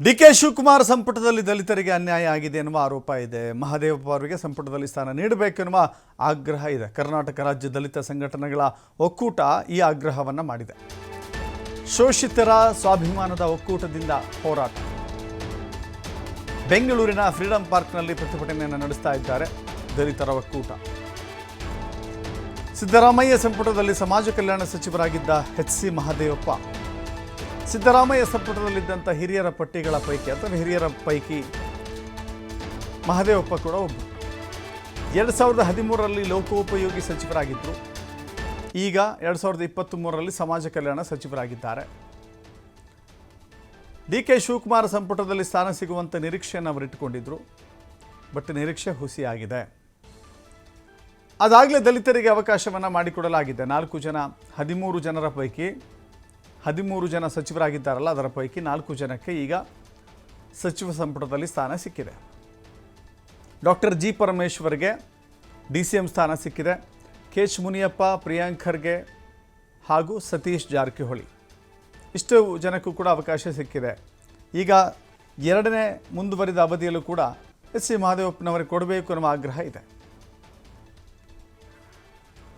DK Shivakumar ಸಂಪುಟದಲ್ಲಿ ದಲಿತರಿಗೆ ಅನ್ಯಾಯ ಆಗಿದೆ ಎನ್ನುವ ಆರೋಪ ಇದೆ. ಮಹದೇವಪ್ಪ ಅವರಿಗೆ ಸಂಪುಟದಲ್ಲಿ ಸ್ಥಾನ ನೀಡಬೇಕೆನ್ನುವ ಆಗ್ರಹ ಇದೆ. ಕರ್ನಾಟಕ ರಾಜ್ಯ ದಲಿತ ಸಂಘಟನೆಗಳ ಒಕ್ಕೂಟ ಈ ಆಗ್ರಹವನ್ನು ಮಾಡಿದೆ. ಶೋಷಿತರ ಸ್ವಾಭಿಮಾನದ ಒಕ್ಕೂಟದಿಂದ ಹೋರಾಟ. ಬೆಂಗಳೂರಿನ ಫ್ರೀಡಂ ಪಾರ್ಕ್ನಲ್ಲಿ ಪ್ರತಿಭಟನೆಯನ್ನು ನಡೆಸ್ತಾ ಇದ್ದಾರೆ ದಲಿತರ ಒಕ್ಕೂಟ. ಸಿದ್ದರಾಮಯ್ಯ ಸಂಪುಟದಲ್ಲಿ ಸಮಾಜ ಕಲ್ಯಾಣ ಸಚಿವರಾಗಿದ್ದ ಎಚ್.ಸಿ. ಮಹದೇವಪ್ಪ ಸಿದ್ದರಾಮಯ್ಯ ಸಂಪುಟದಲ್ಲಿದ್ದಂಥ ಹಿರಿಯರ ಪಟ್ಟಿಗಳ ಪೈಕಿ ಅಥವಾ ಹಿರಿಯರ ಪೈಕಿ ಮಹದೇವಪ್ಪ ಕೂಡ ಒಬ್ಬರು. 2013ರಲ್ಲಿ ಲೋಕೋಪಯೋಗಿ ಸಚಿವರಾಗಿದ್ದರು. ಈಗ 2023ರಲ್ಲಿ ಸಮಾಜ ಕಲ್ಯಾಣ ಸಚಿವರಾಗಿದ್ದಾರೆ. ಡಿ.ಕೆ. ಶಿವಕುಮಾರ್ ಸಂಪುಟದಲ್ಲಿ ಸ್ಥಾನ ಸಿಗುವಂಥ ನಿರೀಕ್ಷೆಯನ್ನು ಅವರಿಟ್ಟುಕೊಂಡಿದ್ದರು. ಬಟ್ ನಿರೀಕ್ಷೆ ಹುಸಿಯಾಗಿದೆ. ಅದಾಗಲೇ ದಲಿತರಿಗೆ ಅವಕಾಶವನ್ನು ಮಾಡಿಕೊಡಲಾಗಿದೆ. 13 ಜನರ ಪೈಕಿ 13 ಜನ ಸಚಿವರಾಗಿದ್ದಾರಲ್ಲ, ಅದರ ಪೈಕಿ 4 ಜನಕ್ಕೆ ಈಗ ಸಚಿವ ಸಂಪುಟದಲ್ಲಿ ಸ್ಥಾನ ಸಿಕ್ಕಿದೆ. Doctor G. ಪರಮೇಶ್ವರ್ಗೆ DCM ಸ್ಥಾನ ಸಿಕ್ಕಿದೆ. ಕೆ.ಎಚ್. ಮುನಿಯಪ್ಪ, ಪ್ರಿಯಾಂಕ್ ಖರ್ಗೆ ಹಾಗೂ ಸತೀಶ್ ಜಾರಕಿಹೊಳಿ ಇಷ್ಟು ಜನಕ್ಕೂ ಕೂಡ ಅವಕಾಶ ಸಿಕ್ಕಿದೆ. ಈಗ ಎರಡನೇ ಮುಂದುವರಿದ ಅವಧಿಯಲ್ಲೂ ಕೂಡ ಎಚ್.ಸಿ. ಮಹದೇವಪ್ಪನವರಿಗೆ ಕೊಡಬೇಕು ಅನ್ನುವ ಆಗ್ರಹ ಇದೆ.